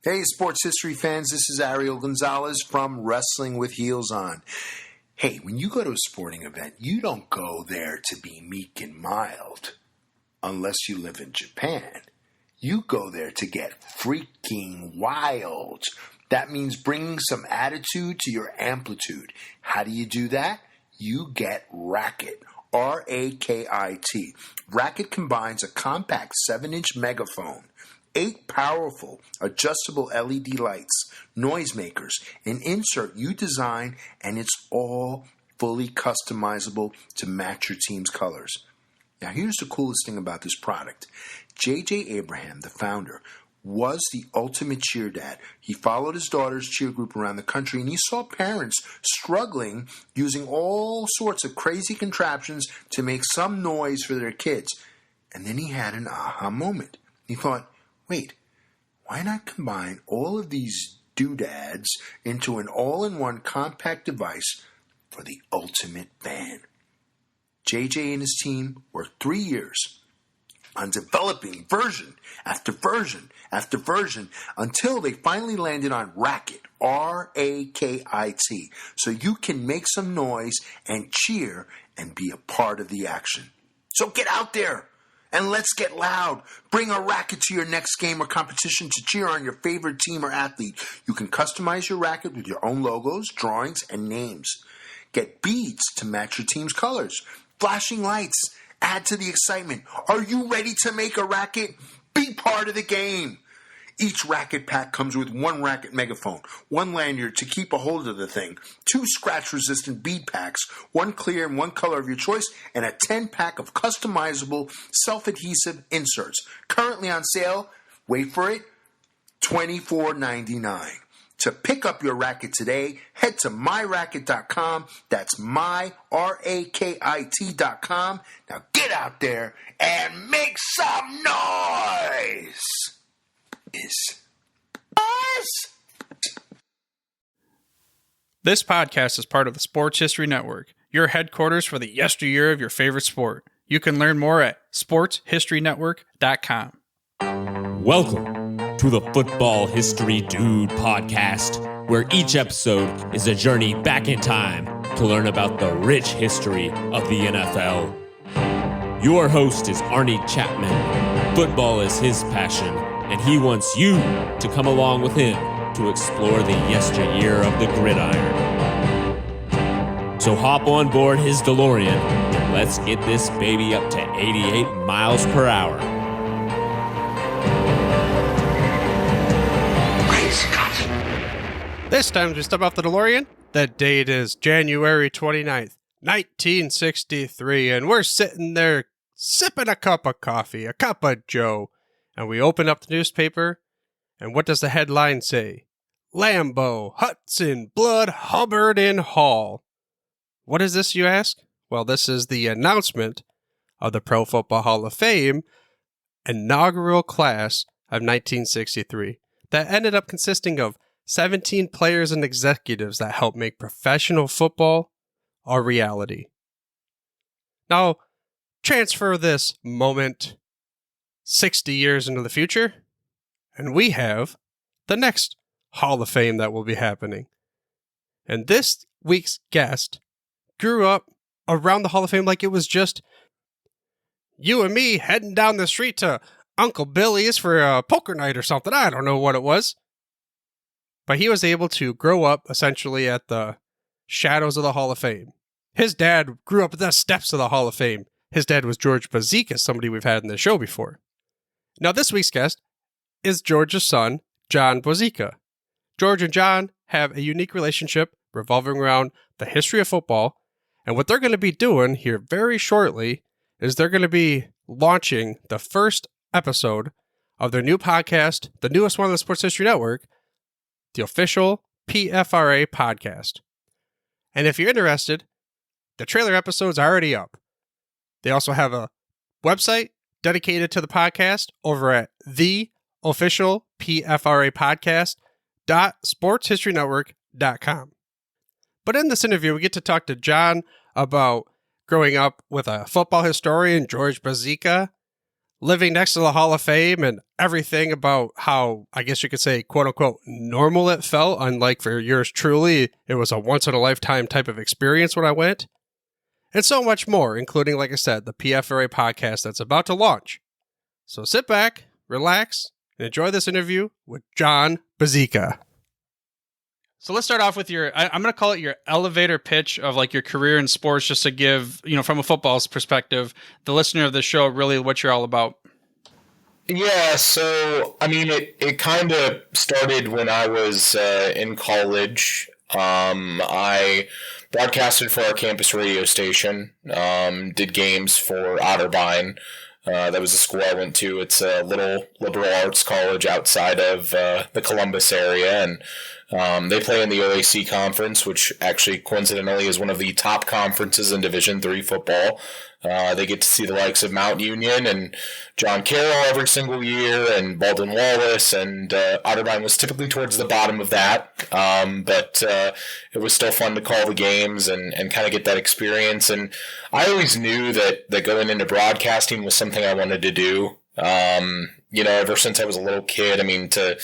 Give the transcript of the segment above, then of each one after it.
Hey, sports history fans, this is Ariel Gonzalez from Wrestling with Heels On. Hey, when you go to a sporting event, you don't go there to be meek and mild, unless you live in Japan. You go there to get freaking wild. That means bringing some attitude to your amplitude. How do you do that? You get Racket. R-A-K-I-T. Racket combines a compact 7-inch megaphone, 8 powerful adjustable LED lights, noisemakers, an insert you design, and it's all fully customizable to match your team's colors. Now here's the coolest thing about this product. J.J. Abraham, the founder, was the ultimate cheer dad. He followed his daughter's cheer group around the country, and he saw parents struggling using all sorts of crazy contraptions to make some noise for their kids. And then he had an aha moment. He thought, wait, why not combine all of these doodads into an all-in-one compact device for the ultimate fan? JJ and his team worked 3 years on developing version after version after version until they finally landed on Racket, R-A-K-I-T, so you can make some noise and cheer and be a part of the action. So get out there and let's get loud. Bring a racket to your next game or competition to cheer on your favorite team or athlete. You can customize your racket with your own logos, drawings, and names. Get beads to match your team's colors. Flashing lights add to the excitement. Are you ready to make a racket? Be part of the game. Each racket pack comes with 1 racket megaphone, 1 lanyard to keep a hold of the thing, 2 scratch-resistant bead packs, 1 clear and 1 color of your choice, and a 10-pack of customizable self-adhesive inserts. Currently on sale, wait for it, $24.99. To pick up your racket today, head to myracket.com. That's myraket.com. Now get out there and make some noise. This podcast is part of the Sports History Network, your headquarters for the yesteryear of your favorite sport. You can learn more at sportshistorynetwork.com. Welcome to the Football History Dude podcast, where each episode is a journey back in time to learn about the rich history of the NFL. Your host is Arnie Chapman. Football is his passion, and he wants you to come along with him to explore the yesteryear of the gridiron. So hop on board his DeLorean and let's get this baby up to 88 miles per hour. This time we step off the DeLorean. The date is January 29th, 1963, and we're sitting there sipping a cup of coffee, a cup of joe, and we open up the newspaper, and what does the headline say? Lambeau, Hudson, Blood, Hubbard, and Hall. What is this, you ask? Well, this is the announcement of the Pro Football Hall of Fame inaugural class of 1963 that ended up consisting of 17 players and executives that helped make professional football a reality. Now, transfer this moment 60 years into the future, and we have the next Hall of Fame that will be happening. And this week's guest grew up around the Hall of Fame like it was just you and me heading down the street to Uncle Billy's for a poker night or something. I don't know what it was. But he was able to grow up essentially at the shadows of the Hall of Fame. His dad grew up at the steps of the Hall of Fame. His dad was George Bozeka, somebody we've had in the show before. Now, this week's guest is George's son, John Bozeka. George and John have a unique relationship revolving around the history of football. And what they're going to be doing here very shortly is they're going to be launching the first episode of their new podcast, the newest one on the Sports History Network, the official PFRA podcast. And if you're interested, the trailer episode's already up. They also have a website dedicated to the podcast over at the official PFRA podcast.sportshistorynetwork.com. But in this interview, we get to talk to John about growing up with a football historian, George Bozeka, living next to the Hall of Fame and everything about how, I guess you could say, quote unquote, normal it felt, unlike for yours truly, it was a once in a lifetime type of experience when I went. And so much more, including, like I said, the PFRA podcast that's about to launch. So sit back, relax, and enjoy this interview with John Bozeka. So let's start off with I'm going to call it your elevator pitch of like your career in sports, just to give, from a football's perspective, the listener of the show really what you're all about. Yeah, so, it kind of started when I was in college. I broadcasted for our campus radio station, did games for Otterbein. That was the school I went to. It's a little liberal arts college outside of the Columbus area, and they play in the OAC conference, which actually coincidentally is one of the top conferences in Division III football. They get to see the likes of Mount Union and John Carroll every single year, and Baldwin Wallace, and Otterbein was typically towards the bottom of that. But it was still fun to call the games and kind of get that experience. And I always knew that going into broadcasting was something I wanted to do. Ever since I was a little kid, to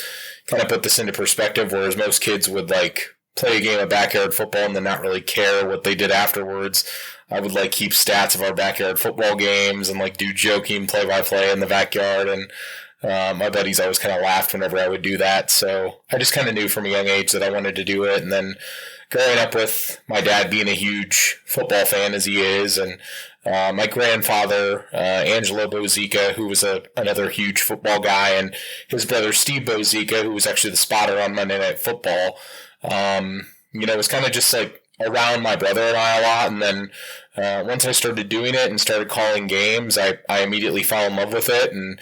kind of put this into perspective, whereas most kids would play a game of backyard football and then not really care what they did afterwards, I would keep stats of our backyard football games and do joking play-by-play in the backyard. And my buddies always kind of laughed whenever I would do that. So I just kind of knew from a young age that I wanted to do it. And then growing up with my dad being a huge football fan as he is, and my grandfather, Angelo Bozeka, who was another huge football guy, and his brother Steve Bozeka, who was actually the spotter on Monday Night Football, it was kind of just around my brother and I a lot. And then once I started doing it and started calling games, I immediately fell in love with it. And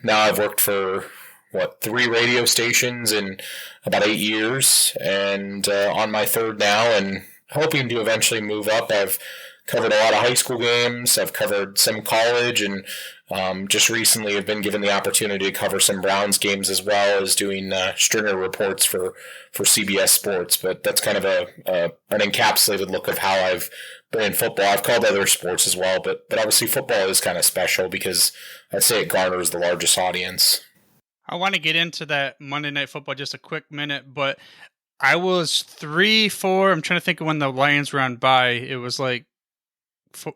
now I've worked for 3 radio stations in about 8 years, and on my 3rd now, and hoping to eventually move up. I've covered a lot of high school games. I've covered some college, and just recently have been given the opportunity to cover some Browns games, as well as doing stringer reports for CBS Sports. But that's kind of an encapsulated look of how I've been in football. I've called other sports as well, but obviously football is kind of special because I'd say it garners the largest audience. I want to get into that Monday Night Football just a quick minute, but I was 3-4. I'm trying to think of when the Lions ran by. It was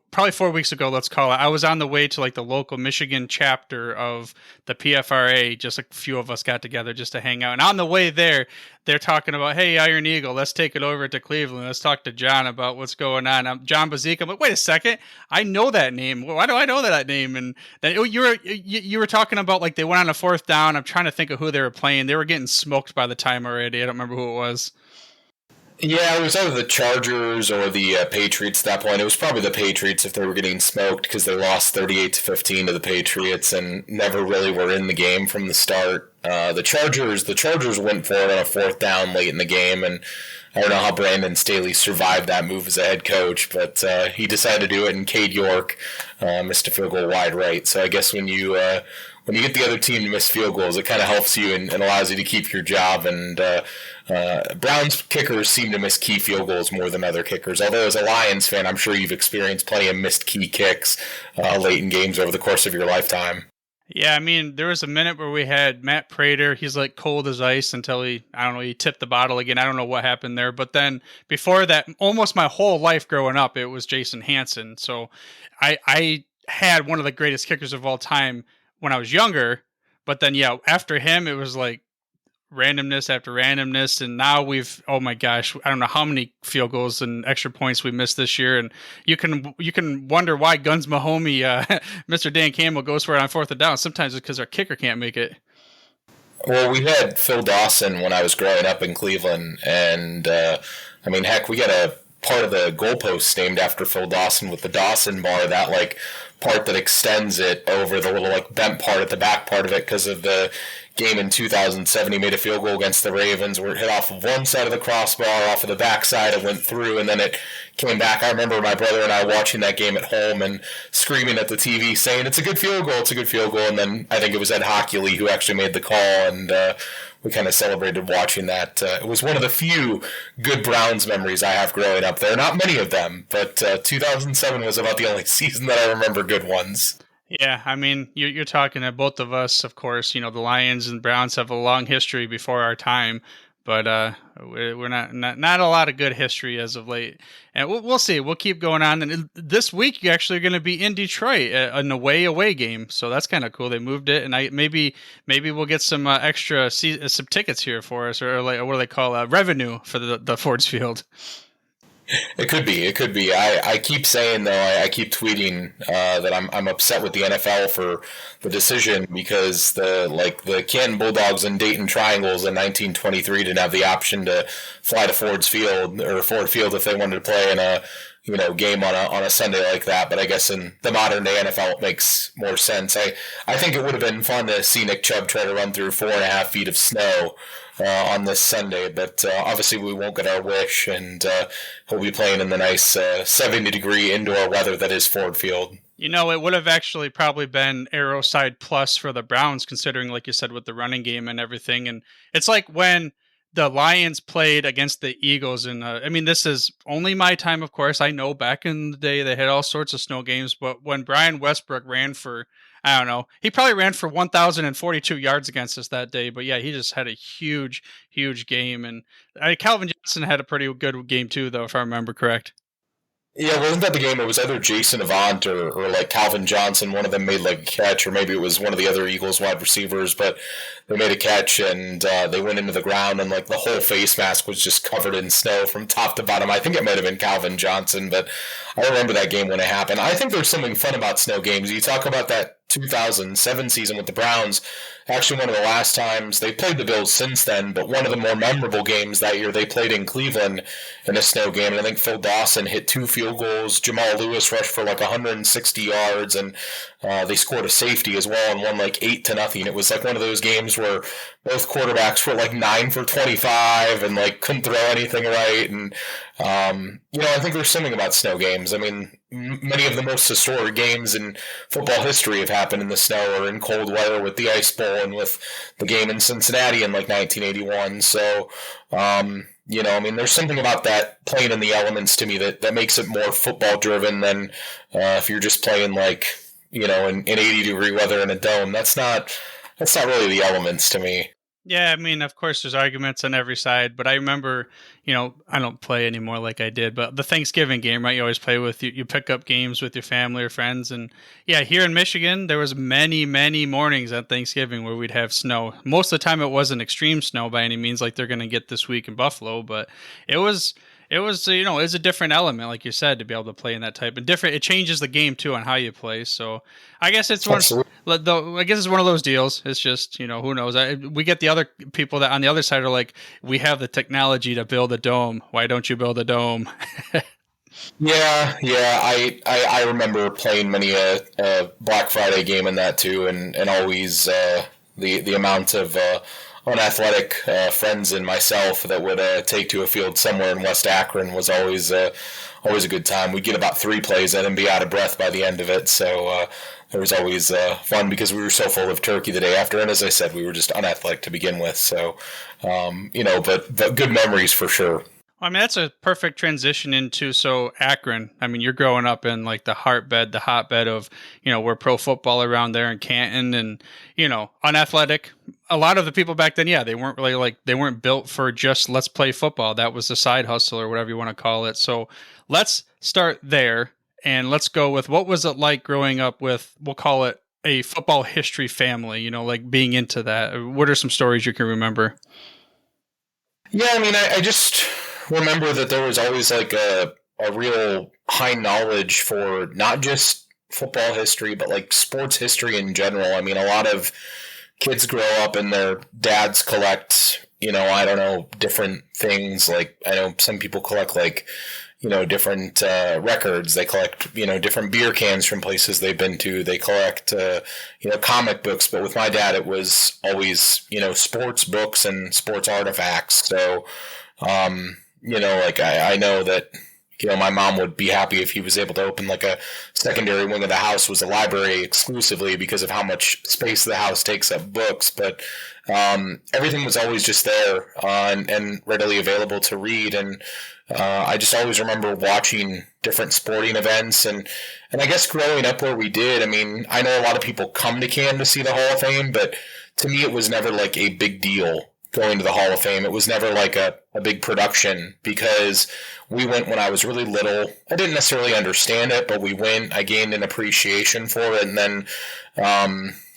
probably 4 weeks ago, let's call it. I was on the way to the local Michigan chapter of the PFRA. Just a few of us got together just to hang out. And on the way there, they're talking about, hey, Iron Eagle, let's take it over to Cleveland. Let's talk to John about what's going on. I'm John Bozeka. I'm like, wait a second. I know that name. Why do I know that name? And then you were talking about they went on a 4th down. I'm trying to think of who they were playing. They were getting smoked by the time already. I don't remember who it was. Yeah, it was either the Chargers or the Patriots at that point. It was probably the Patriots if they were getting smoked, because they lost 38-15 to the Patriots and never really were in the game from the start. The Chargers went for it on a 4th down late in the game, and I don't know how Brandon Staley survived that move as a head coach, but he decided to do it, and Cade York missed a field goal wide right. So I guess when you get the other team to miss field goals, it kind of helps you and allows you to keep your job. And Browns kickers seem to miss key field goals more than other kickers. Although as a Lions fan, I'm sure you've experienced plenty of missed key kicks late in games over the course of your lifetime. Yeah, there was a minute where we had Matt Prater. He's cold as ice until he tipped the bottle again. I don't know what happened there. But then before that, almost my whole life growing up, it was Jason Hansen. So I had one of the greatest kickers of all time when I was younger. But then, after him, it was randomness after randomness, and now oh my gosh, I don't know how many field goals and extra points we missed this year. And you can wonder why Guns Mahomey, Mr. Dan Campbell, goes for it on 4th down. Sometimes it's because our kicker can't make it. Well, we had Phil Dawson when I was growing up in Cleveland, and heck, we got a part of the goalpost named after Phil Dawson with the Dawson bar, that part that extends it over the little bent part at the back part of it, because of the game in 2007. He made a field goal against the Ravens where it hit off of one side of the crossbar, off of the back side, it went through, and then it came back. I remember my brother and I watching that game at home and screaming at the TV saying, it's a good field goal, it's a good field goal. And then I think it was Ed Hockley who actually made the call, and we kind of celebrated watching that. It was one of the few good Browns memories I have growing up. There are not many of them, but 2007 was about the only season that I remember good ones. Yeah, I mean, you're talking to both of us, of course. You know, the Lions and Browns have a long history before our time, but we're not a lot of good history as of late. And we'll see. We'll keep going on. And this week, you're actually going to be in Detroit, an away game. So that's kind of cool. They moved it, and maybe we'll get some extra some tickets here for us, or like what do they call revenue for the Ford's Field. It could be. It could be. I keep saying though. I keep tweeting that I'm upset with the NFL for the decision because the Canton Bulldogs and Dayton Triangles in 1923 didn't have the option to fly to Ford Field if they wanted to play in a game on a Sunday like that. But I guess in the modern day NFL it makes more sense. I think it would have been fun to see Nick Chubb try to run through 4.5 feet of snow on this Sunday, but obviously we won't get our wish, and he'll be playing in the nice 70-degree indoor weather that is Ford Field. You know, it would have actually probably been Aeroside Plus for the Browns, considering, like you said, with the running game and everything. And it's like when the Lions played against the Eagles, and I mean, this is only my time, of course. I know back in the day they had all sorts of snow games, but when Brian Westbrook ran for, I don't know, he probably ran for 1,042 yards against us that day. But yeah, he just had a huge game. And Calvin Johnson had a pretty good game too, though, if I remember correct. Yeah, wasn't that the game? It was either Jason Avant or like Calvin Johnson. One of them made like a catch, or maybe it was one of the other Eagles wide receivers, but they made a catch and they went into the ground and like the whole face mask was just covered in snow from top to bottom. I think it might have been Calvin Johnson, but I remember that game when it happened. I think there's something fun about snow games. You talk about that 2007 season with the Browns. Actually, one of the last times they played the Bills since then, but one of the more memorable games that year they played in Cleveland in a snow game, and I think Phil Dawson hit 2 field goals. Jamal Lewis rushed for like 160 yards, and they scored a safety as well and won like 8-0. It was like one of those games where both quarterbacks were like 9 for 25 and like couldn't throw anything right. And I think there's something about snow games. I mean, many of the most historic games in football history have happened in the snow or in cold weather, with the Ice Bowl and with the game in Cincinnati in like 1981. So, there's something about that playing in the elements to me that makes it more football driven than if you're just playing like, in 80-degree weather in a dome. That's not really the elements to me. Yeah, I mean, of course, there's arguments on every side, but I remember, I don't play anymore like I did, but the Thanksgiving game, right? You always play with, you pick up games with your family or friends. And yeah, here in Michigan, there was many mornings on Thanksgiving where we'd have snow. Most of the time, it wasn't extreme snow by any means like they're going to get this week in Buffalo, but it was it's a different element, like you said, to be able to play in that type. And different, it changes the game, too, on how you play. So I guess it's one of those deals. It's just, who knows? We get the other people that on the other side are like, we have the technology to build a dome. Why don't you build a dome? Yeah. I remember playing many a Black Friday game in that, too, and always the amount of unathletic friends and myself that would take to a field somewhere in West Akron was always a good time. We'd get about 3 plays in and be out of breath by the end of it. So it was always fun because we were so full of turkey the day after. And as I said, we were just unathletic to begin with. So, but good memories for sure. I mean, that's a perfect transition into, Akron. I mean, you're growing up in like the hotbed of, where pro football around there in Canton and, unathletic. A lot of the people back then, yeah, they weren't really they weren't built for just let's play football. That was the side hustle or whatever you want to call it. So let's start there and let's go with what was it like growing up with, we'll call it a football history family, like being into that. What are some stories you can remember? Yeah, I mean, I just remember that there was always like a real high knowledge for not just football history, but like sports history in general. I mean, a lot of kids grow up and their dads collect, I don't know, different things. Like I know some people collect like, different records. They collect, different beer cans from places they've been to. They collect, comic books. But with my dad, it was always, sports books and sports artifacts. So, I know that, my mom would be happy if he was able to open like a secondary wing of the house was a library exclusively because of how much space the house takes up books. But everything was always just there and readily available to read. And I just always remember watching different sporting events. And I guess growing up where we did, I mean, I know a lot of people come to Canton to see the Hall of Fame, but to me it was never like a big deal going to the Hall of Fame. It was never like a big production because we went when I was really little. I didn't necessarily understand it, but we went. I gained an appreciation for it. And then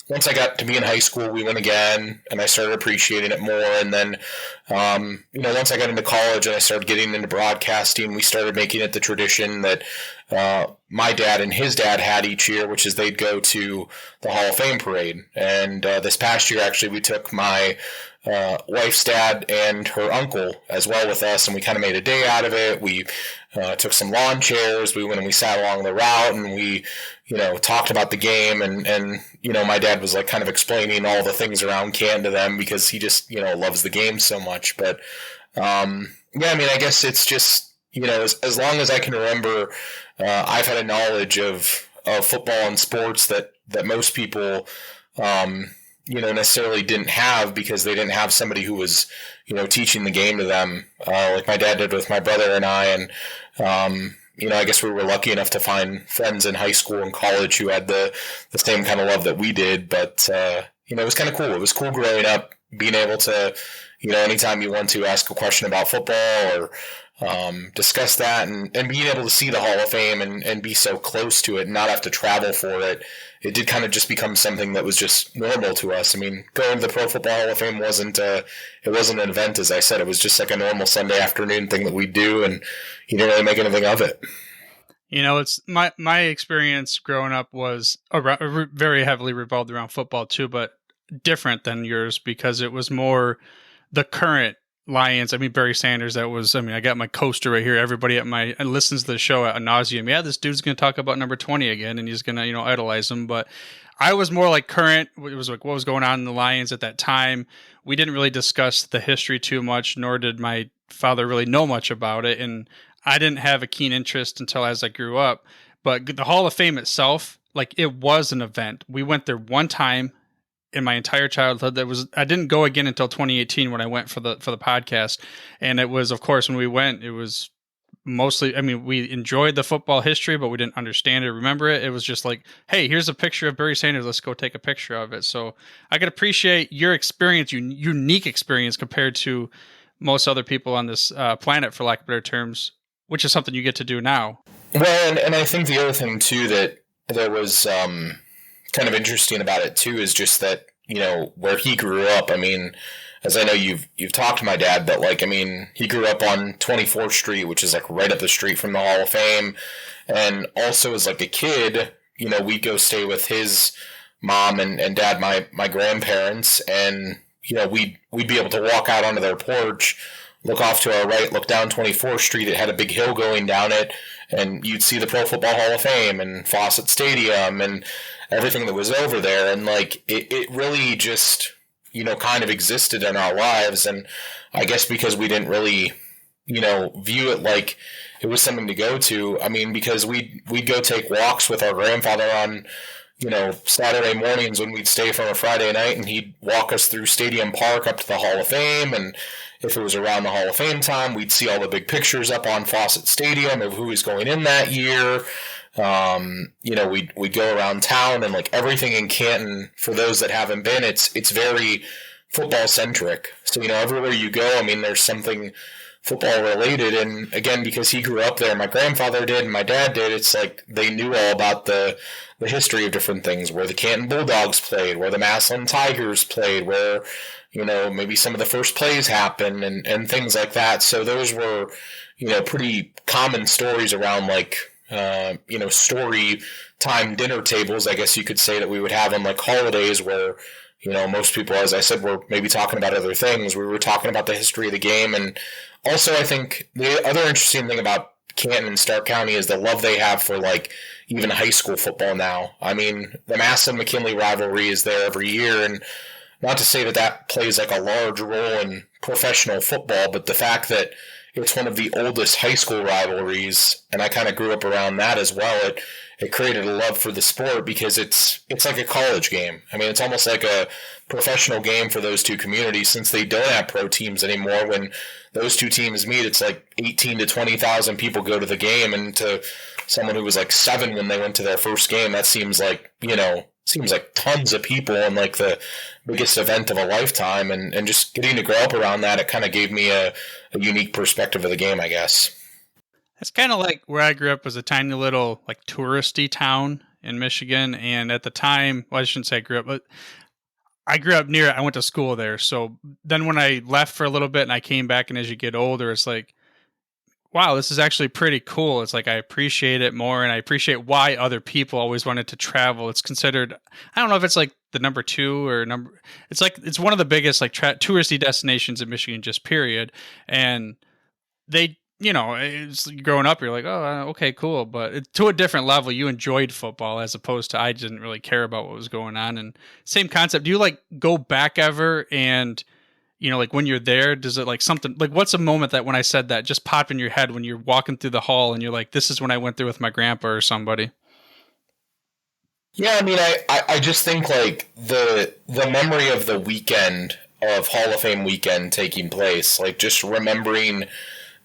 once I got to be in high school, we went again, and I started appreciating it more. And then, once I got into college and I started getting into broadcasting, we started making it the tradition that my dad and his dad had each year, which is they'd go to the Hall of Fame parade. And this past year, actually, we took my wife's dad and her uncle as well with us, and we kind of made a day out of it. We took some lawn chairs. We went and we sat along the route, and we, talked about the game. And my dad was like kind of explaining all the things around Canton to them because he just, loves the game so much. But I mean, I guess it's just, as long as I can remember, I've had a knowledge of football and sports that most people, necessarily didn't have because they didn't have somebody who was, teaching the game to them, like my dad did with my brother and I. And, I guess we were lucky enough to find friends in high school and college who had the same kind of love that we did. But, it was kind of cool. It was cool growing up, being able to, anytime you want to ask a question about football or discuss that and being able to see the Hall of Fame and be so close to it and not have to travel for it. It did kind of just become something that was just normal to us. I mean, going to the Pro Football Hall of Fame wasn't an event, as I said. It was just like a normal Sunday afternoon thing that we do, and you didn't really make anything of it. It's my experience growing up was very heavily revolved around football too, but different than yours because it was more the current Lions. I mean, Barry Sanders, I got my coaster right here. Everybody listens to the show ad nauseum. Yeah, this dude's going to talk about number 20 again, and he's going to, idolize him. But I was more like current. It was like what was going on in the Lions at that time. We didn't really discuss the history too much, nor did my father really know much about it. And I didn't have a keen interest until as I grew up. But the Hall of Fame itself, like it was an event. We went there one time in my entire childhood. I didn't go again until 2018 when I went for the podcast. And it was, of course, when we went, it was mostly, we enjoyed the football history, but we didn't understand it, remember it. It was just like, hey, here's a picture of Barry Sanders. Let's go take a picture of it. So I could appreciate your experience, unique experience compared to most other people on this planet, for lack of better terms, which is something you get to do now. Well, and I think the other thing too that was kind of interesting about it too is just that, where he grew up. I mean, as I know you've talked to my dad, but he grew up on 24th Street, which is like right up the street from the Hall of Fame. And also as like a kid, we'd go stay with his mom and dad, my grandparents, and, we'd be able to walk out onto their porch, look off to our right, look down 24th Street. It had a big hill going down it, and you'd see the Pro Football Hall of Fame and Facet Stadium and everything that was over there. And it really just, kind of existed in our lives. And I guess because we didn't really, view it like it was something to go to. I mean, because we'd go take walks with our grandfather on, Saturday mornings when we'd stay from a Friday night, and he'd walk us through Stadium Park up to the Hall of Fame. And if it was around the Hall of Fame time, we'd see all the big pictures up on Facet Stadium of who was going in that year. We'd go around town, and like everything in Canton, for those that haven't been, it's very football centric. So, everywhere you go, there's something football related. And again, because he grew up there, my grandfather did and my dad did, it's like they knew all about the history of different things, where the Canton Bulldogs played, where the Massillon Tigers played, where, maybe some of the first plays happened and things like that. So those were, pretty common stories around story time dinner tables, I guess you could say, that we would have on like holidays where, most people, as I said, were maybe talking about other things. We were talking about the history of the game. And also, I think the other interesting thing about Canton and Stark County is the love they have for even high school football now. The Massillon-McKinley rivalry is there every year, and not to say that plays a large role in professional football, but the fact that it's one of the oldest high school rivalries, and I kind of grew up around that as well. It created a love for the sport because it's like a college game. I mean, it's almost like a professional game for those two communities since they don't have pro teams anymore. When those two teams meet, it's like 18 to 20,000 people go to the game, and to someone who was like 7 when they went to their first game, that seems like, tons of people and like the biggest event of a lifetime. And just getting to grow up around that, it kind of gave me a unique perspective of the game, I guess. It's kind of like where I grew up was a tiny little like touristy town in Michigan. And at the time, well, I shouldn't say I grew up, but I grew up near it. I went to school there. So then when I left for a little bit and I came back, and as you get older, it's like, wow, this is actually pretty cool. It's like I appreciate it more, and I appreciate why other people always wanted to travel. It's considered, I don't know if it's like the number 2 or it's like, it's one of the biggest like touristy destinations in Michigan, just period. And they, it's growing up, you're like, oh, okay, cool. But to a different level, you enjoyed football as opposed to I didn't really care about what was going on. And same concept. Do you like go back ever? And, like when you're there, does it like something like what's a moment that when I said that just pop in your head when you're walking through the hall and you're like, this is when I went there with my grandpa or somebody? Yeah, I mean, I just think like the memory of the weekend of Hall of Fame weekend taking place, like just remembering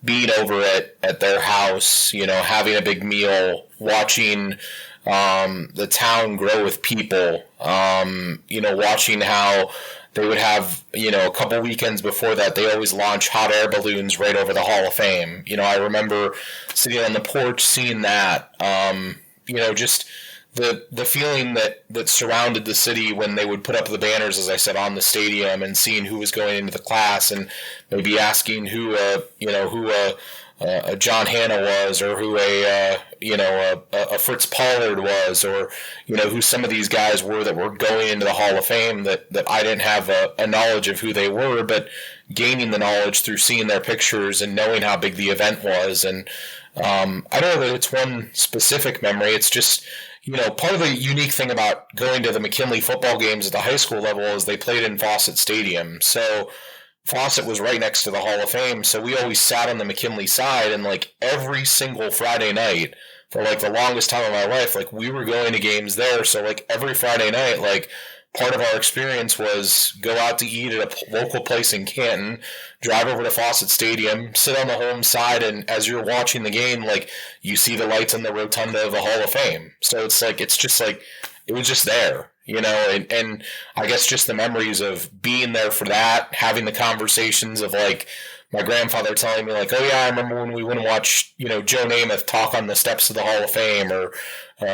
being over at their house, having a big meal, watching the town grow with people, watching how they would have, a couple weekends before that, they always launch hot air balloons right over the Hall of Fame. I remember sitting on the porch seeing that, just the feeling that surrounded the city when they would put up the banners, as I said, on the stadium, and seeing who was going into the class, and maybe asking who John Hanna was, or who a Fritz Pollard was, or who some of these guys were that were going into the Hall of Fame that I didn't have a knowledge of who they were, but gaining the knowledge through seeing their pictures and knowing how big the event was. And I don't know that it's one specific memory. It's just part of the unique thing about going to the McKinley football games at the high school level is they played in Facet Stadium. So Facet was right next to the Hall of Fame, so we always sat on the McKinley side, and like every single Friday night for like the longest time of my life, like we were going to games there. So like every Friday night, like part of our experience was go out to eat at a local place in Canton, drive over to Facet Stadium, sit on the home side, and as you're watching the game, like you see the lights in the rotunda of the Hall of Fame. So it's just like it was just there. And I guess just the memories of being there for that, having the conversations of like my grandfather telling me like, oh yeah, I remember when we went and watched, Joe Namath talk on the steps of the Hall of Fame, or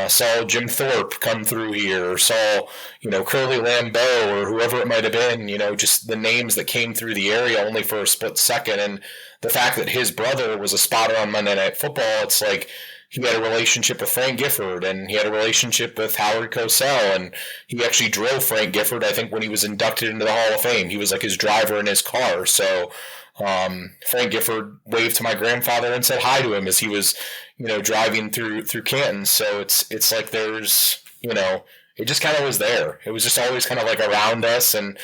saw Jim Thorpe come through here, or saw, Curly Lambeau, or whoever it might have been, just the names that came through the area only for a split second. And the fact that his brother was a spotter on Monday Night Football, it's like, he had a relationship with Frank Gifford, and he had a relationship with Howard Cosell, and he actually drove Frank Gifford, I think, when he was inducted into the Hall of Fame. He was like his driver in his car. So Frank Gifford waved to my grandfather and said hi to him as he was, driving through Canton. So it's like there's, it just kind of was there. It was just always kind of like around us, and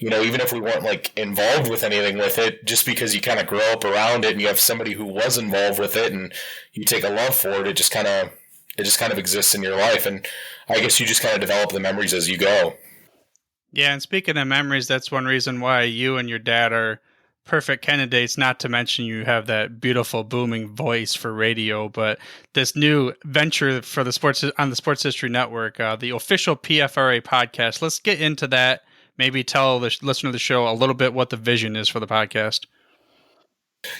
even if we weren't like involved with anything with it, just because you kind of grow up around it and you have somebody who was involved with it and you take a love for it, it just kind of exists in your life. And I guess you just kind of develop the memories as you go. Yeah. And speaking of memories, that's one reason why you and your dad are perfect candidates, not to mention you have that beautiful booming voice for radio. But this new venture for the Sports History Network, the official PFRA podcast, let's get into that. Maybe tell the listener of the show a little bit what the vision is for the podcast.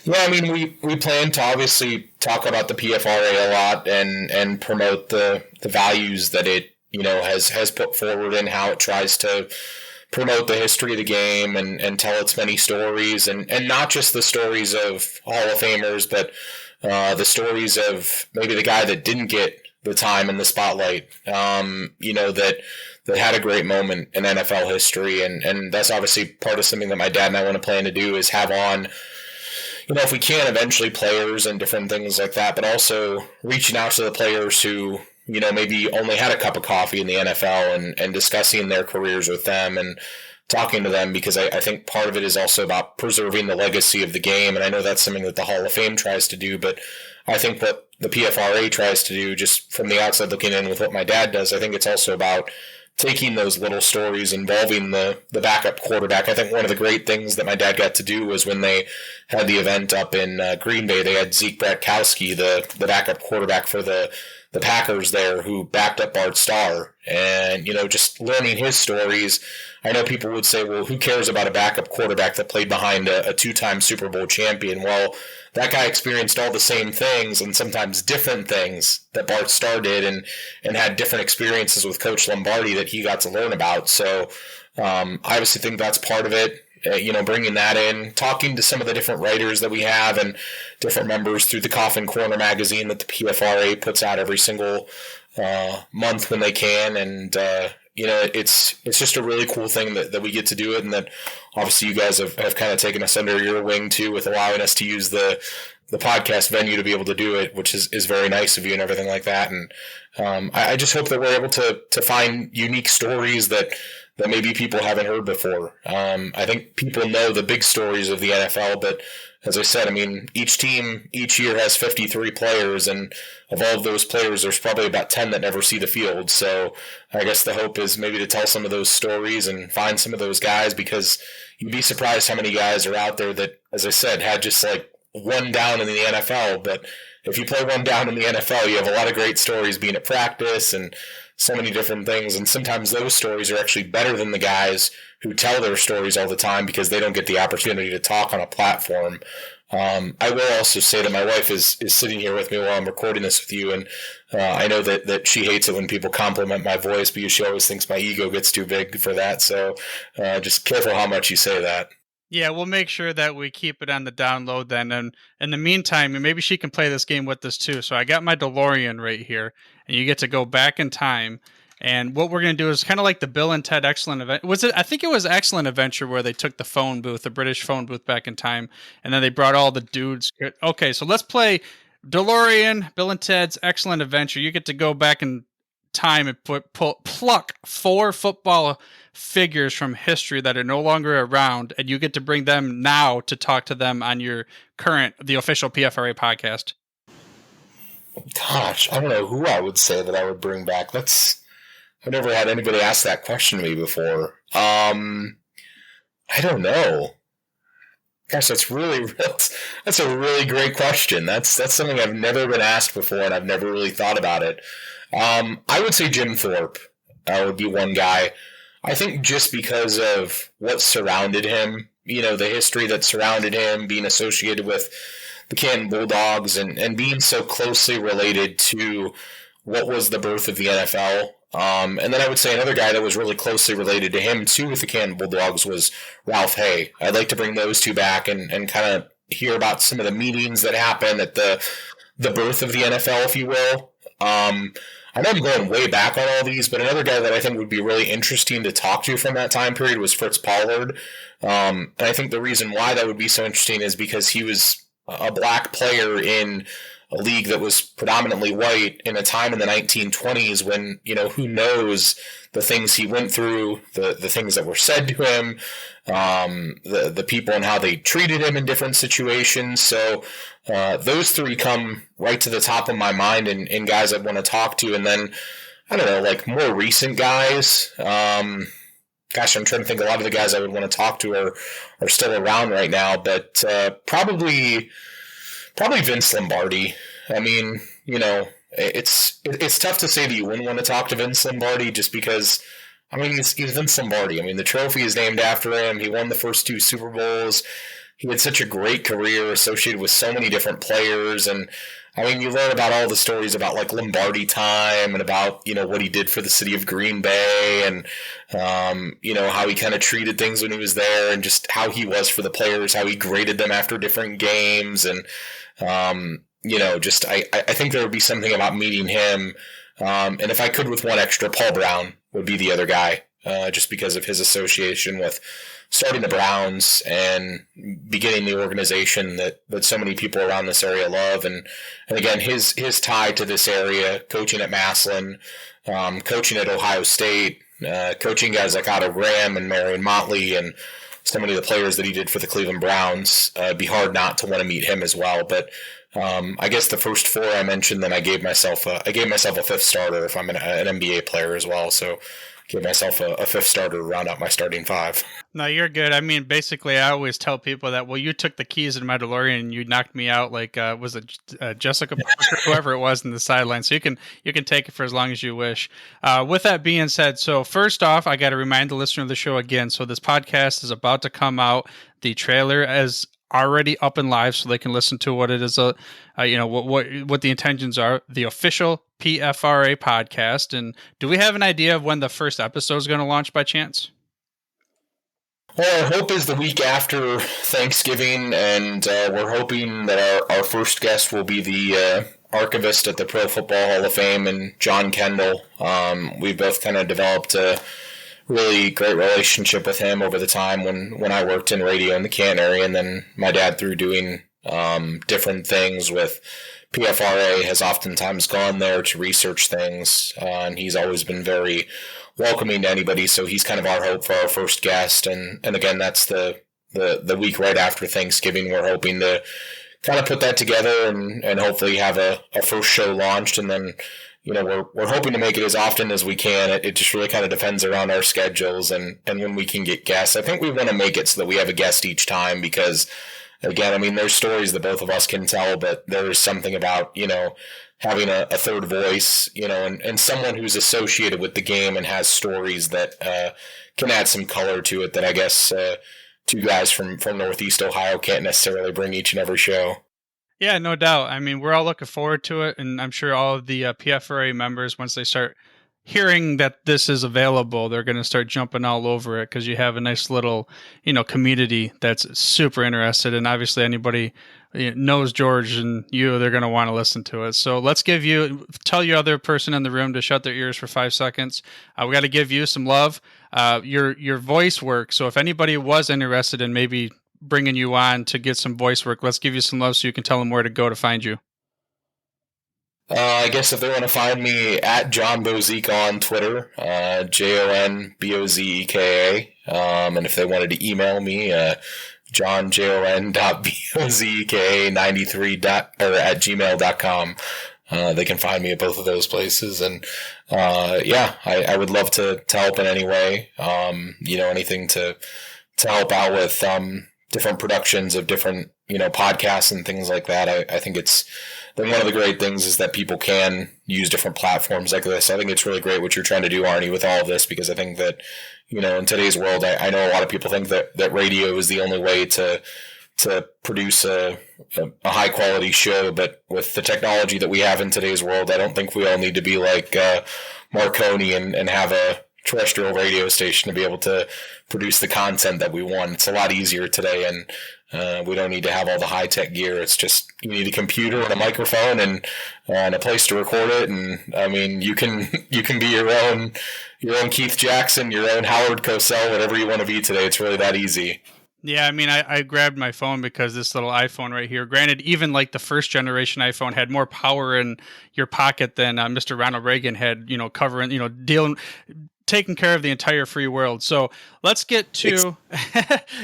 Yeah, I mean, we plan to obviously talk about the PFRA a lot and promote the values that it has put forward, and how it tries to promote the history of the game and tell its many stories, and not just the stories of Hall of Famers, but the stories of maybe the guy that didn't get the time in the spotlight, that had a great moment in NFL history. And that's obviously part of something that my dad and I want to plan to do, is have on, if we can, eventually players and different things like that, but also reaching out to the players who, maybe only had a cup of coffee in the NFL, and discussing their careers with them, and talking to them, because I think part of it is also about preserving the legacy of the game. And I know that's something that the Hall of Fame tries to do, but I think what the PFRA tries to do, just from the outside looking in with what my dad does, I think it's also about taking those little stories involving the backup quarterback. I think one of the great things that my dad got to do was when they had the event up in Green Bay, they had Zeke Bratkowski, the backup quarterback for the Packers there, who backed up Bart Starr. And, just learning his stories, I know people would say, well, who cares about a backup quarterback that played behind a two-time Super Bowl champion? Well, that guy experienced all the same things and sometimes different things that Bart Starr did, and had different experiences with Coach Lombardi that he got to learn about. So I obviously think that's part of it. Bringing that in, talking to some of the different writers that we have and different members through the Coffin Corner magazine that the PFRA puts out every single month when they can. And, it's just a really cool thing that we get to do it, and that obviously you guys have kind of taken us under your wing too, with allowing us to use the podcast venue to be able to do it, which is very nice of you and everything like that. And I just hope that we're able to find unique stories that maybe people haven't heard before. I think people know the big stories of the NFL, but as I said, each team each year has 53 players, and of all of those players, there's probably about 10 that never see the field. So I guess the hope is maybe to tell some of those stories and find some of those guys, because you'd be surprised how many guys are out there that, as I said, had just like one down in the NFL. But if you play one down in the NFL, you have a lot of great stories being at practice and so many different things. And sometimes those stories are actually better than the guys who tell their stories all the time, because they don't get the opportunity to talk on a platform. I will also say that my wife is sitting here with me while I'm recording this with you, and I know that she hates it when people compliment my voice, because she always thinks my ego gets too big for that. So just careful how much you say that. Yeah, we'll make sure that we keep it on the download then. And in the meantime, and maybe she can play this game with us too. So I got my DeLorean right here, and you get to go back in time. And what we're going to do is kind of like the Bill and Ted Excellent Adventure. I think it was Excellent Adventure, where they took the phone booth, the British phone booth, back in time, and then they brought all the dudes. Okay, so let's play DeLorean, Bill and Ted's Excellent Adventure. You get to go back in time and pluck 4 football figures from history that are no longer around, and you get to bring them now to talk to them on the official PFRA podcast. Gosh, I don't know who I would say that I would bring back. I've never had anybody ask that question to me before. I don't know. Gosh, that's a really great question. That's something I've never been asked before, and I've never really thought about it. I would say Jim Thorpe would be one guy. I think just because of what surrounded him, the history that surrounded him, being associated with the Canton Bulldogs, and being so closely related to what was the birth of the NFL. And then I would say another guy that was really closely related to him too with the Canton Bulldogs was Ralph Hay. I'd like to bring those two back and kind of hear about some of the meetings that happened at the birth of the NFL, if you will. I know I'm going way back on all these, but another guy that I think would be really interesting to talk to from that time period was Fritz Pollard. And I think the reason why that would be so interesting is because he was a black player in a league that was predominantly white in a time in the 1920s when, who knows the things he went through, the things that were said to him, the people and how they treated him in different situations. So those three come right to the top of my mind and guys I'd want to talk to. And then, I don't know, like more recent guys. Gosh, I'm trying to think. A lot of the guys I would want to talk to are still around right now, but probably Vince Lombardi. I mean, it's tough to say that you wouldn't want to talk to Vince Lombardi just because, he's Vince Lombardi. The trophy is named after him. He won the first 2 Super Bowls. He had such a great career associated with so many different players. And, you learn about all the stories about, like, Lombardi time and about, what he did for the city of Green Bay and, how he kind of treated things when he was there and just how he was for the players, how he graded them after different games. And, I think there would be something about meeting him. And if I could with one extra, Paul Brown would be the other guy, just because of his association with starting the Browns and beginning the organization that so many people around this area love. And again, his tie to this area, coaching at Massillon, coaching at Ohio State, coaching guys like Otto Graham and Marion Motley and so many of the players that he did for the Cleveland Browns, it'd be hard not to want to meet him as well. But I guess the first 4 I mentioned, then I gave myself a 5th starter if I'm an NBA player as well. So give myself a 5th starter to round out my starting 5. No, you're good. I mean, basically, I always tell people that, well, you took the keys in my DeLorean and you knocked me out like, was it Jessica Parker, whoever it was in the sideline. So you can take it for as long as you wish. With that being said, so first off, I got to remind the listener of the show again. So this podcast is about to come out. The trailer is already up and live, so they can listen to what it is, what the intentions are. The official PFRA podcast. And do we have an idea of when the first episode is going to launch by chance? Well, our hope is the week after Thanksgiving, and we're hoping that our first guest will be the archivist at the Pro Football Hall of Fame, and John Kendall. We've both kind of developed a really great relationship with him over the time when I worked in radio in the Canton area, and then my dad, through doing different things with PFRA, has oftentimes gone there to research things, and he's always been very welcoming to anybody. So he's kind of our hope for our first guest, and again, that's the week right after Thanksgiving. We're hoping to kind of put that together and hopefully have a first show launched, and then we're hoping to make it as often as we can. It just really kind of depends around our schedules and when we can get guests. I think we want to make it so that we have a guest each time because, again, I mean, there's stories that both of us can tell, but there's something about, having a third voice, and someone who's associated with the game and has stories that can add some color to it that I guess two guys from Northeast Ohio can't necessarily bring each and every show. Yeah, no doubt. I mean, we're all looking forward to it, and I'm sure all of the PFRA members, once they start hearing that this is available, they're going to start jumping all over it because you have a nice little, community that's super interested, and obviously anybody knows George and they're going to want to listen to it. So let's tell your other person in the room to shut their ears for 5 seconds. We got to give you some love. Your voice work. So if anybody was interested in maybe bringing you on to get some voice work, let's give you some love so you can tell them where to go to find you. I guess if they want to find me at John Bozeka on Twitter, JONBOZEKA, and if they wanted to email me, JohnJON.BOZEKA93 at gmail.com. They can find me at both of those places. And I would love to help in any way. Anything to help out with different productions of different podcasts and things like that. I think one of the great things is that people can use different platforms like this. I think it's really great what you're trying to do, Arnie, with all of this, because I think that in today's world, I know a lot of people think that radio is the only way to produce a high quality show, but with the technology that we have in today's world, I don't think we all need to be like Marconi and have a terrestrial radio station to be able to produce the content that we want. It's a lot easier today, and we don't need to have all the high tech gear. It's just you need a computer and a microphone and a place to record it. And I mean, you can be your own Keith Jackson, your own Howard Cosell, whatever you want to be today. It's really that easy. Yeah, I mean, I grabbed my phone because this little iPhone right here, granted, even like the first generation iPhone had more power in your pocket than Mr. Ronald Reagan had, taking care of the entire free world. So let's get to,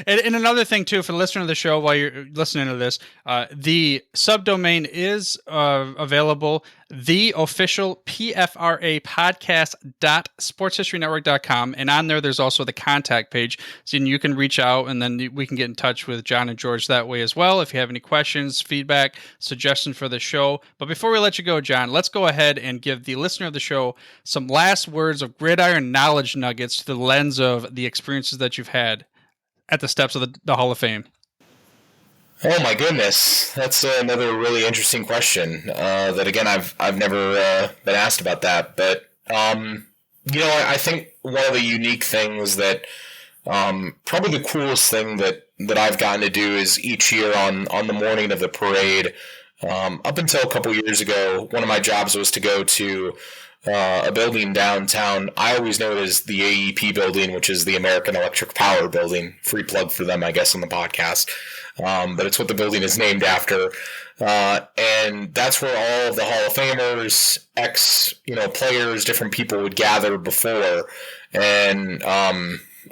and another thing too, for the listener of the show, while you're listening to this, the subdomain is available, the official PFRA podcast.sportshistorynetwork.com. And on there's also the contact page. So you can reach out and then we can get in touch with John and George that way as well. If you have any questions, feedback, suggestions for the show. But before we let you go, John, let's go ahead and give the listener of the show some last words of gridiron knowledge nuggets to the lens of the experiences that you've had at the steps of the Hall of Fame. Oh my goodness, that's another really interesting question. That again, I've never been asked about that. But I think one of the unique things that probably the coolest thing that I've gotten to do is each year on the morning of the parade. Up until a couple years ago, one of my jobs was to go to a building downtown. I always know it as the AEP building, which is the American Electric Power building. Free plug for them, I guess, on the podcast. But it's what the building is named after. And that's where all of the Hall of Famers, players, different people would gather before. And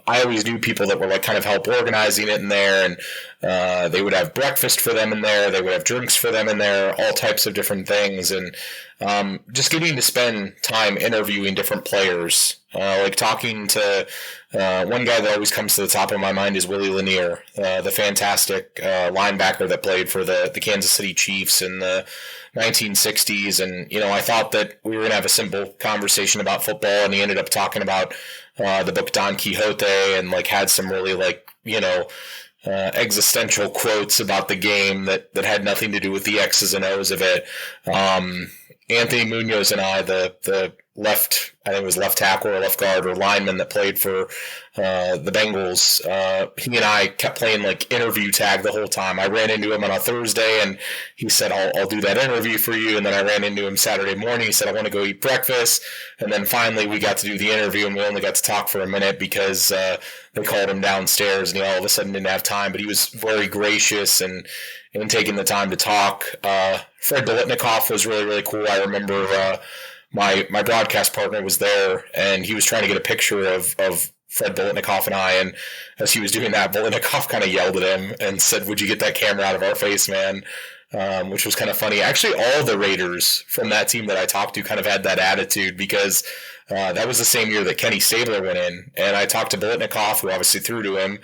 I always knew people that were like kind of help organizing it in there, and they would have breakfast for them in there. They would have drinks for them in there, all types of different things. And just getting to spend time interviewing different players, like talking to one guy that always comes to the top of my mind is Willie Lanier, the fantastic linebacker that played for the Kansas City Chiefs in the 1960s. And, I thought that we were going to have a simple conversation about football, and he ended up talking about the book Don Quixote, and like had some really existential quotes about the game that had nothing to do with the X's and O's of it. Anthony Munoz and I, the left, I think it was left tackle or left guard or lineman that played for the Bengals, he and I kept playing like interview tag the whole time. I ran into him on a Thursday, and he said, I'll do that interview for you. And then I ran into him Saturday morning. He said, I want to go eat breakfast. And then finally we got to do the interview, and we only got to talk for a minute because they called him downstairs, and he all of a sudden didn't have time. But he was very gracious and taking the time to talk. Fred Biletnikoff was really, really cool. I remember my broadcast partner was there, and he was trying to get a picture of Fred Biletnikoff and I, and as he was doing that, Biletnikoff kind of yelled at him and said, "Would you get that camera out of our face, man?" Which was kind of funny. Actually, all the Raiders from that team that I talked to kind of had that attitude, because that was the same year that Kenny Stabler went in, and I talked to Biletnikoff, who obviously threw to him,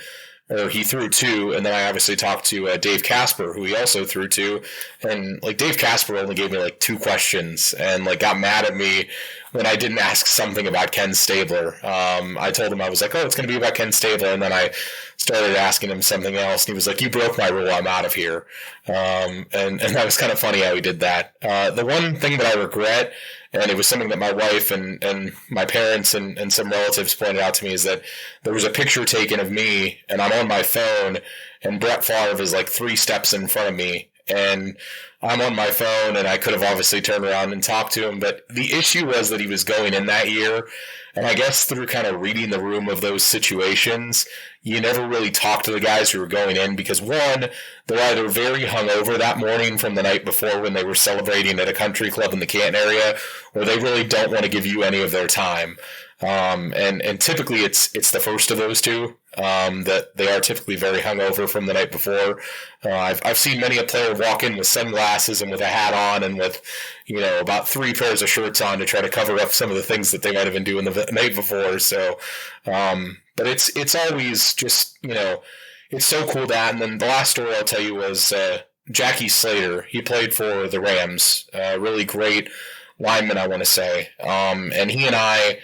or he threw to, and then I obviously talked to Dave Casper, who he also threw to, and like Dave Casper only gave me like 2 questions, and like got mad at me when I didn't ask something about Ken Stabler. I told him, I was like, oh, it's going to be about Ken Stabler, and then I started asking him something else, and he was like, you broke my rule, I'm out of here. And that was kind of funny how he did that. The one thing that I regret, and it was something that my wife and my parents and some relatives pointed out to me, is that there was a picture taken of me, and I'm on my phone, and Brett Favre is like 3 steps in front of me, and I'm on my phone, and I could have obviously turned around and talked to him, but the issue was that he was going in that year, and I guess through kind of reading the room of those situations, you never really talk to the guys who were going in, because one, they're either very hungover that morning from the night before when they were celebrating at a country club in the Canton area, or they really don't want to give you any of their time. And typically it's the first of those two, that they are typically very hungover from the night before. I've seen many a player walk in with sunglasses and with a hat on and with, about 3 pairs of shirts on to try to cover up some of the things that they might have been doing the night before. So, but it's always just, it's so cool that. And then the last story I'll tell you was, Jackie Slater. He played for the Rams, really great lineman, I want to say. And he and I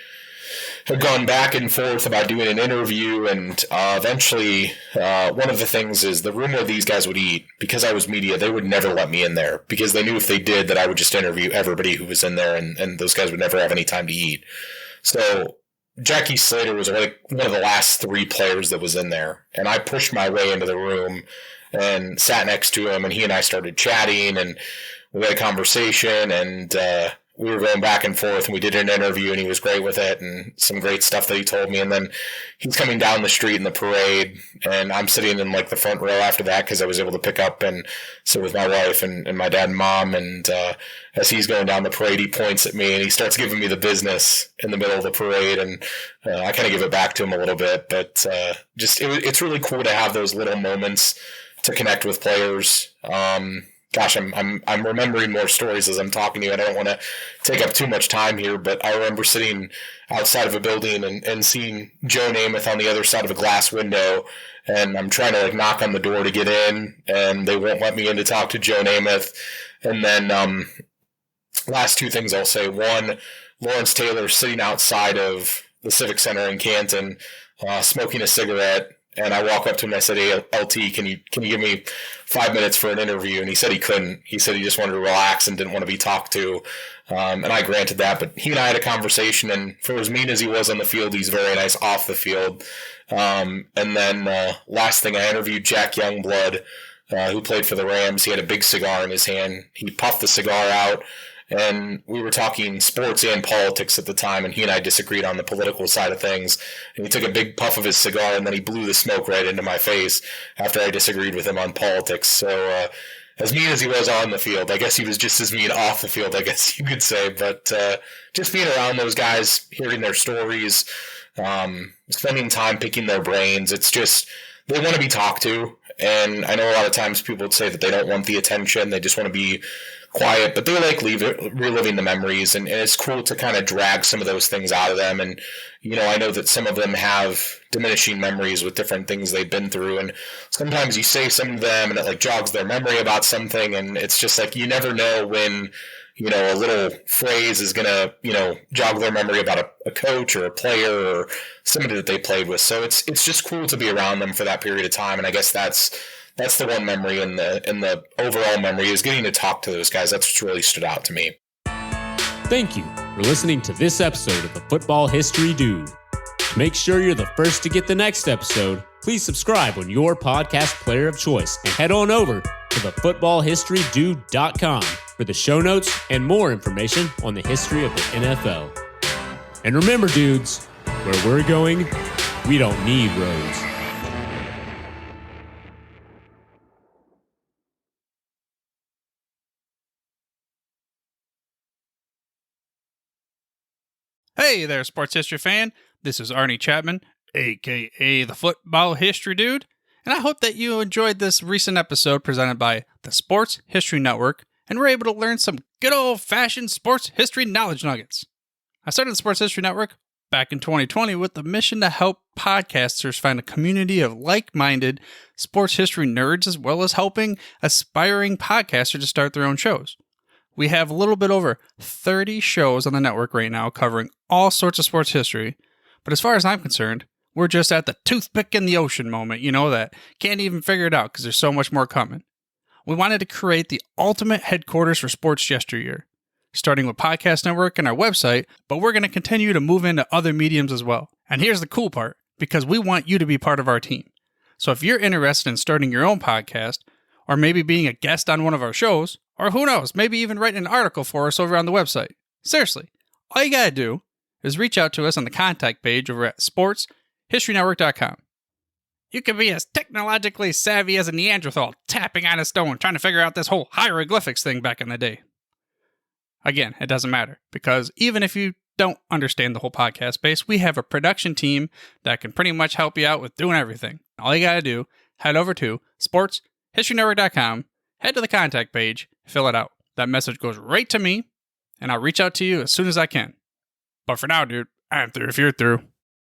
have gone back and forth about doing an interview, and eventually one of the things is the room where these guys would eat, because I was media, they would never let me in there, because they knew if they did that I would just interview everybody who was in there, and those guys would never have any time to eat. So Jackie Slater was like one of the last 3 players that was in there, and I pushed my way into the room and sat next to him, and he and I started chatting, and we had a conversation, and we were going back and forth, and we did an interview, and he was great with it, and some great stuff that he told me. And then he's coming down the street in the parade, and I'm sitting in like the front row after that, because I was able to pick up and sit with my wife and my dad and mom. And as he's going down the parade, he points at me, and he starts giving me the business in the middle of the parade, and I kind of give it back to him a little bit. But it's really cool to have those little moments to connect with players. Gosh, I'm remembering more stories as I'm talking to you, and I don't want to take up too much time here, but I remember sitting outside of a building and seeing Joe Namath on the other side of a glass window, and I'm trying to like knock on the door to get in, and they won't let me in to talk to Joe Namath. And then last 2 things I'll say. One, Lawrence Taylor sitting outside of the Civic Center in Canton, smoking a cigarette. And I walk up to him and I said, "Hey, LT, can you give me 5 minutes for an interview?" And he said he couldn't. He said he just wanted to relax and didn't want to be talked to. And I granted that. But he and I had a conversation, and for as mean as he was on the field, he's very nice off the field. And then last thing, I interviewed Jack Youngblood, who played for the Rams. He had a big cigar in his hand. He puffed the cigar out, and we were talking sports and politics at the time, and he and I disagreed on the political side of things. And he took a big puff of his cigar, and then he blew the smoke right into my face after I disagreed with him on politics. So as mean as he was on the field, I guess he was just as mean off the field, I guess you could say. But just being around those guys, hearing their stories, spending time picking their brains, it's just, they want to be talked to. And I know a lot of times people would say that they don't want the attention, they just want to be quiet, but they like reliving the memories, and it's cool to kind of drag some of those things out of them. And I know that some of them have diminishing memories with different things they've been through, and sometimes you say some of them and it like jogs their memory about something, and it's just like you never know when a little phrase is gonna jog their memory about a coach or a player or somebody that they played with. So it's just cool to be around them for that period of time, and I guess that's the one memory, and the overall memory is getting to talk to those guys. That's what's really stood out to me. Thank you for listening to this episode of the Football History Dude. To make sure you're the first to get the next episode, please subscribe on your podcast player of choice and head on over to thefootballhistorydude.com for the show notes and more information on the history of the NFL. And remember, dudes, where we're going, we don't need roads. Hey there, sports history fan. This is Arnie Chapman, aka the Football History Dude, and I hope that you enjoyed this recent episode presented by the Sports History Network and were able to learn some good old-fashioned sports history knowledge nuggets. I started the Sports History Network back in 2020 with the mission to help podcasters find a community of like-minded sports history nerds, as well as helping aspiring podcasters to start their own shows. We have a little bit over 30 shows on the network right now covering all sorts of sports history, but as far as I'm concerned, we're just at the toothpick in the ocean moment, that can't even figure it out because there's so much more coming. We wanted to create the ultimate headquarters for sports yesteryear, starting with Podcast Network and our website, but we're going to continue to move into other mediums as well. And here's the cool part, because we want you to be part of our team. So if you're interested in starting your own podcast, or maybe being a guest on one of our shows, or who knows, maybe even writing an article for us over on the website. Seriously, all you gotta do is reach out to us on the contact page over at sportshistorynetwork.com. You can be as technologically savvy as a Neanderthal tapping on a stone trying to figure out this whole hieroglyphics thing back in the day. Again, it doesn't matter, because even if you don't understand the whole podcast space, we have a production team that can pretty much help you out with doing everything. All you gotta do, head over to sportshistorynetwork.com, head to the contact page, fill it out. That message goes right to me, and I'll reach out to you as soon as I can. But for now, dude, I'm through if you're through.